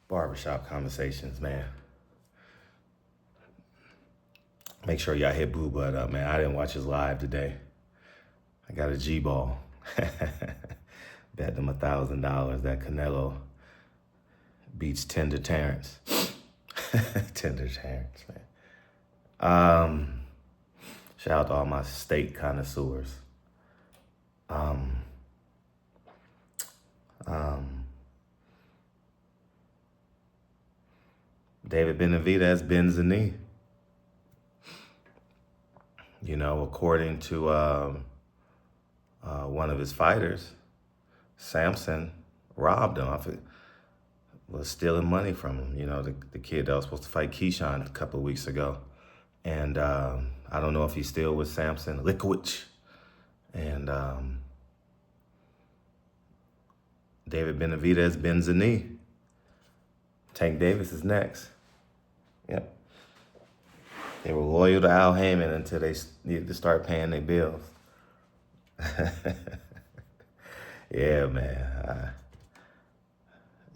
Barbershop conversations, man. Make sure y'all hit Blue Bud up, man. I didn't watch his live today. I got a G-ball. Bet them $1,000 that Canelo beats Tender Terrence. Tender Terrence, man. Shout out to all my steak connoisseurs. David Benavidez bends the knee. You know, according to one of his fighters, Samson robbed him. Was stealing money from him. You know, the kid that was supposed to fight Keyshawn a couple of weeks ago. And I don't know if he's still with Samson Likowicz. And David Benavidez bends the knee. Tank Davis is next. Yep. They were loyal to Al Haymon until they needed to start paying their bills. Yeah, man.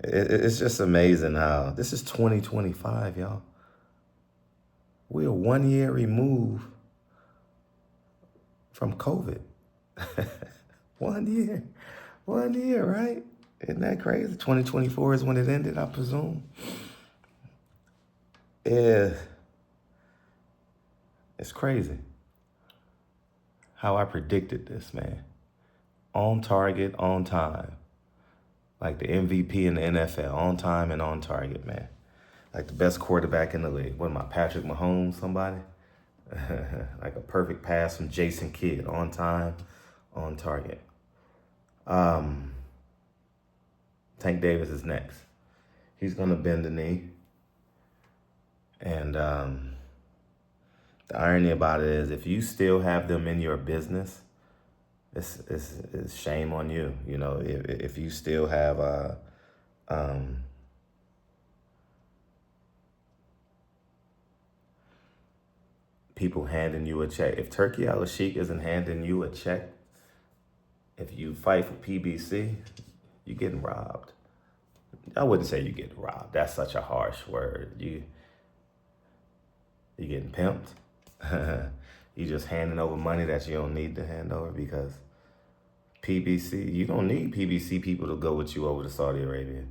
It's just amazing how this is 2025, y'all. We're 1 year removed from COVID. 1 year. 1 year, right? Isn't that crazy? 2024 is when it ended, I presume. Yeah. It's crazy how I predicted this, man. On target, on time. Like the MVP in the NFL, on time and on target, man. Like the best quarterback in the league. What am I, Patrick Mahomes, somebody? Like a perfect pass from Jason Kidd, on time, on target. Tank Davis is next. He's gonna bend the knee. And the irony about it is if you still have them in your business, it's shame on you. You know, if you still have people handing you a check. If Turki Al-Sheikh isn't handing you a check, if you fight for PBC, you're getting robbed. I wouldn't say you're getting robbed. That's such a harsh word. You're getting pimped. You just handing over money that you don't need to hand over because PBC, you don't need PBC people to go with you over to Saudi Arabia.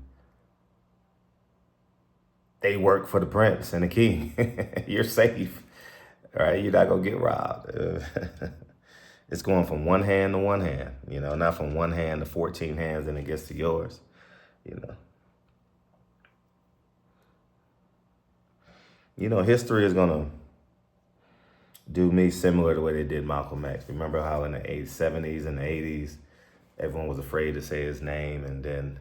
They work for the prince and the king. You're safe, all right? You're not gonna get robbed. It's going from one hand to one hand, you know, not from one hand to 14 hands and it gets to yours, you know. You know, history is gonna do me similar to the way they did Malcolm X. Remember how in the 70s and the 80s, everyone was afraid to say his name, and then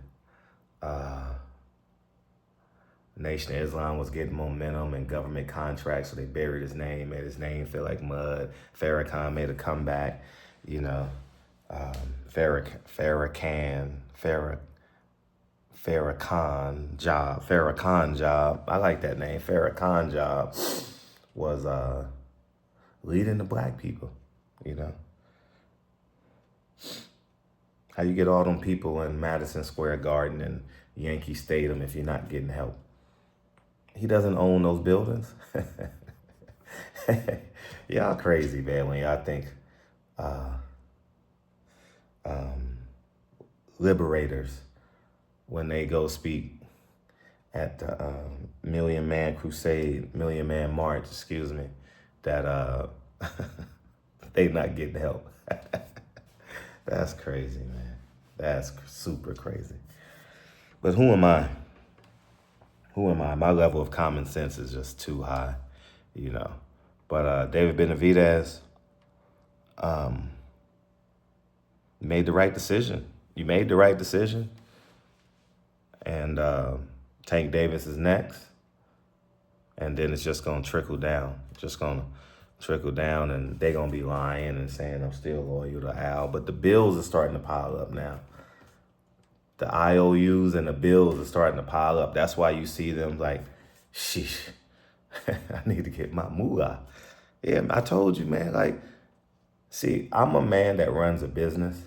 Nation of Islam was getting momentum and government contracts, so they buried his name, made his name feel like mud. Farrakhan made a comeback, you know. Farrakhan job. I like that name. Farrakhan job was leading the black people, you know. How you get all them people in Madison Square Garden and Yankee Stadium if you're not getting help? He doesn't own those buildings. Y'all crazy, man, when y'all think liberators, when they go speak at the Million Man March, that they not getting help. That's crazy, man. That's super crazy. But who am I? Who am I? My level of common sense is just too high, you know. But David Benavidez made the right decision. You made the right decision. And Tank Davis is next. And then it's just going to trickle down. Just going to trickle down, and they're going to be lying and saying, I'm still loyal to Al. But the bills are starting to pile up now. The IOUs and the bills are starting to pile up. That's why you see them like, sheesh, I need to get my moolah. Yeah, I told you, man, like, see, I'm a man that runs a business.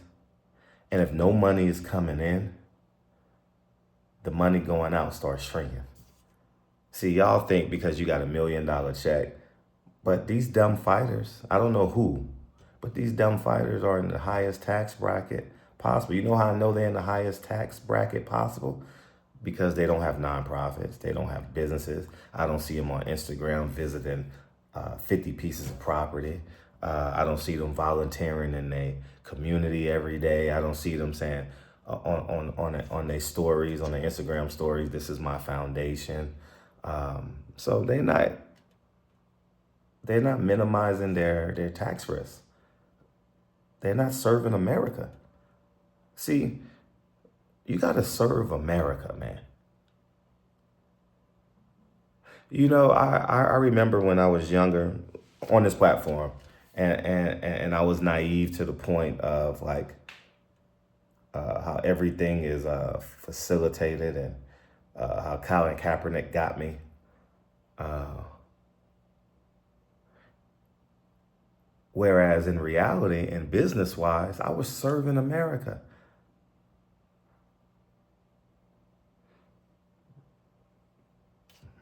And if no money is coming in, the money going out starts shrinking. See, y'all think because you got $1 million check, but these dumb fighters, I don't know who, but these dumb fighters are in the highest tax bracket possible. You know how I know they're in the highest tax bracket possible? Because they don't have nonprofits, they don't have businesses. I don't see them on Instagram visiting 50 pieces of property. I don't see them volunteering in their community every day. I don't see them saying on their stories, on their Instagram stories, this is my foundation. So they're not minimizing their tax risks. They're not serving America. See, you got to serve America, man. You know, I remember when I was younger on this platform, and I was naive to the point of like how everything is facilitated, and how Colin Kaepernick got me. Whereas in reality and business wise, I was serving America.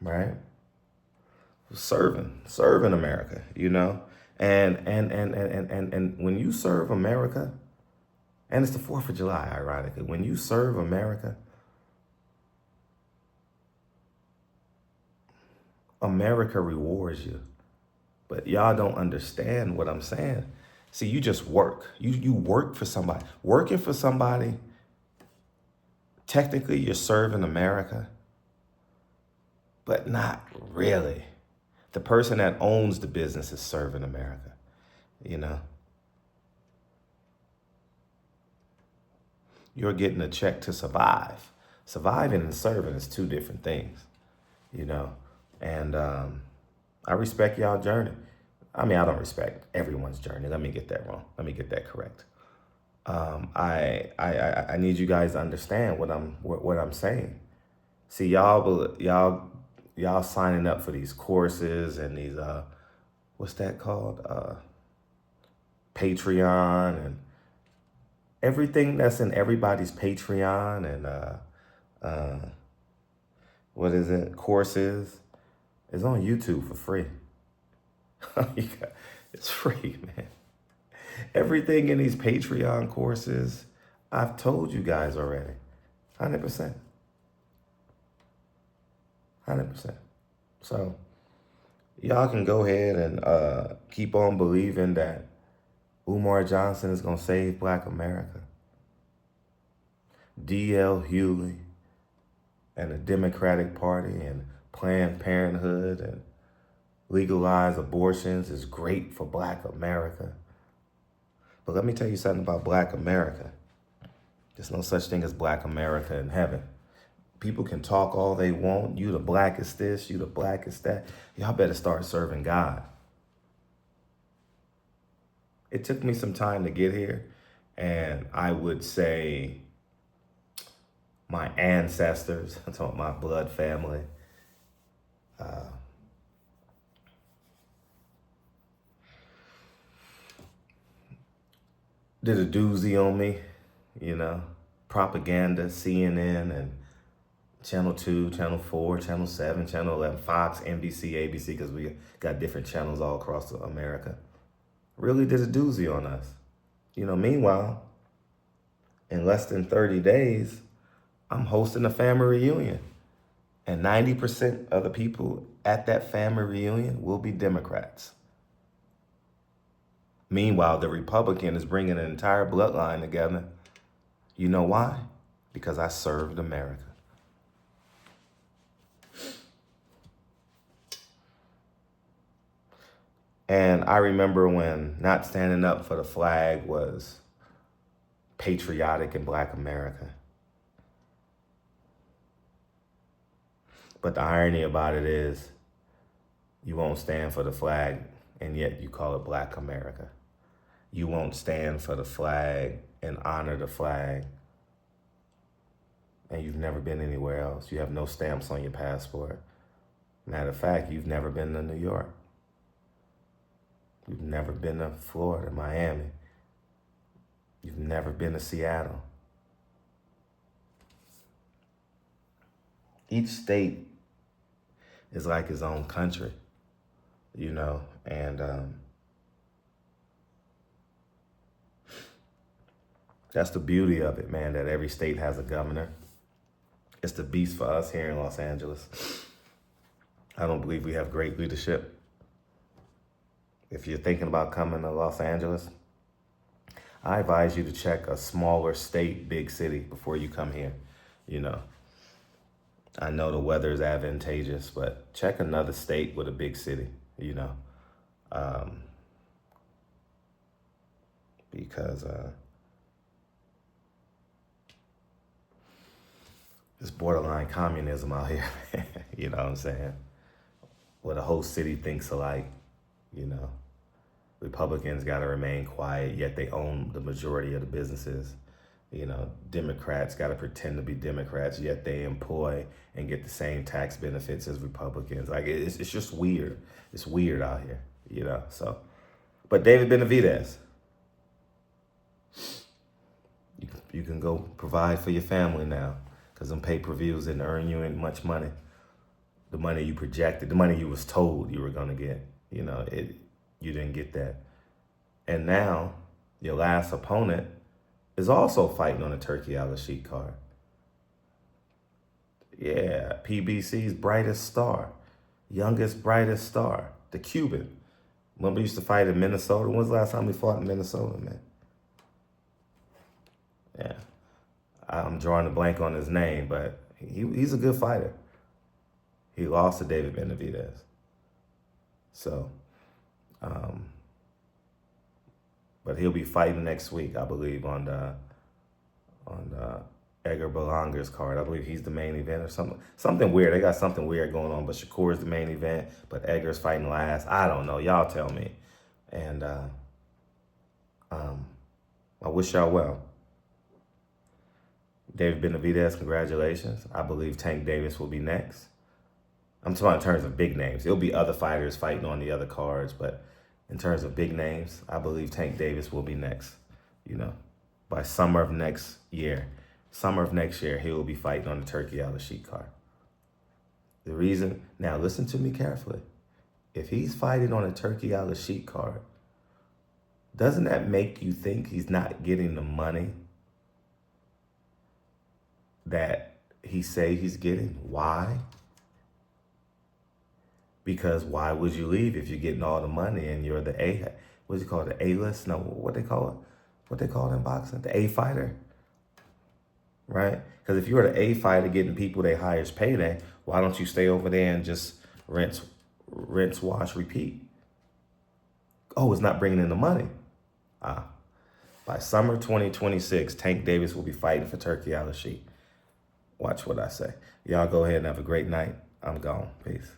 Right? Serving America, you know? And when you serve America, and it's the 4th of July, ironically, when you serve America, America rewards you. But y'all don't understand what I'm saying. See, you just work. You work for somebody. Working for somebody, technically you're serving America, but not really. The person that owns the business is serving America, you know? You're getting a check to survive. Surviving and serving is two different things, you know? And I respect y'all journey. I mean, I don't respect everyone's journey. Let me get that wrong. Let me get that correct. I need you guys to understand what I'm saying. See, y'all signing up for these courses and these what's that called? Patreon and everything that's in everybody's Patreon and what is it? Courses is on YouTube for free. It's free, man. Everything in these Patreon courses, I've told you guys already. 100%. 100%. So y'all can go ahead and keep on believing that Umar Johnson is going to save Black America. D.L. Hughley and the Democratic Party and Planned Parenthood and legalize abortions is great for Black America. But let me tell you something about Black America. There's no such thing as Black America in heaven. People can talk all they want. You the blackest this, you the blackest that. Y'all better start serving God. It took me some time to get here. And I would say my ancestors, I'm talking about my blood family, did a doozy on me, you know, propaganda, CNN and Channel 2, Channel 4, Channel 7, Channel 11, Fox, NBC, ABC, because we got different channels all across America. Really did a doozy on us. You know, meanwhile, in less than 30 days, I'm hosting a family reunion. And 90% of the people at that family reunion will be Democrats. Meanwhile, the Republican is bringing an entire bloodline together. You know why? Because I served America. And I remember when not standing up for the flag was patriotic in Black America. But the irony about it is you won't stand for the flag and yet you call it Black America. You won't stand for the flag and honor the flag and you've never been anywhere else. You have no stamps on your passport. Matter of fact, you've never been to New York. You've never been to Florida, Miami. You've never been to Seattle. each state is like its own country, you know, and that's the beauty of it, man, that every state has a governor. It's the beast for us here in Los Angeles. I don't believe we have great leadership. If you're thinking about coming to Los Angeles, I advise you to check a smaller state, big city before you come here. You know, I know the weather is advantageous, but check another state with a big city, you know, because it's borderline communism out here. You know what I'm saying? Where the whole city thinks alike, you know. Republicans got to remain quiet, yet they own the majority of the businesses. You know, Democrats got to pretend to be Democrats, yet they employ and get the same tax benefits as Republicans. Like, it's just weird. It's weird out here, you know. So, but David Benavidez, you can go provide for your family now, because them pay-per-views didn't earn you much money. The money you projected, the money you was told you were gonna get, you know, you didn't get that. And now your last opponent is also fighting on a Turkey out of sheet card. Yeah, PBC's brightest star, youngest brightest star, the Cuban. Remember he used to fight in Minnesota? When was the last time he fought in Minnesota, man? Yeah, I'm drawing a blank on his name, but he's a good fighter. He lost to David Benavidez. So, but he'll be fighting next week, I believe, on Edgar Berlanger's card. I believe he's the main event or something weird. They got something weird going on, but Shakur's the main event, but Edgar's fighting last. I don't know. Y'all tell me. And I wish y'all well. David Benavidez, congratulations. I believe Tank Davis will be next. I'm talking in terms of big names. There'll be other fighters fighting on the other cards, but in terms of big names, I believe Tank Davis will be next. You know, by summer of next year, he will be fighting on the Turkey out of sheet card. The reason, now listen to me carefully. If he's fighting on a Turkey out of sheet card, doesn't that make you think he's not getting the money that he say he's getting? Why? Because why would you leave if you're getting all the money and you're the what's it called, the A-list? No, what they call it? What they call it in boxing? The A fighter, right? Because if you're the A fighter getting people their highest payday, why don't you stay over there and just rinse, wash, repeat? Oh, it's not bringing in the money. By summer 2026, Tank Davis will be fighting for Turkey out of sheet. Watch what I say. Y'all go ahead and have a great night. I'm gone. Peace.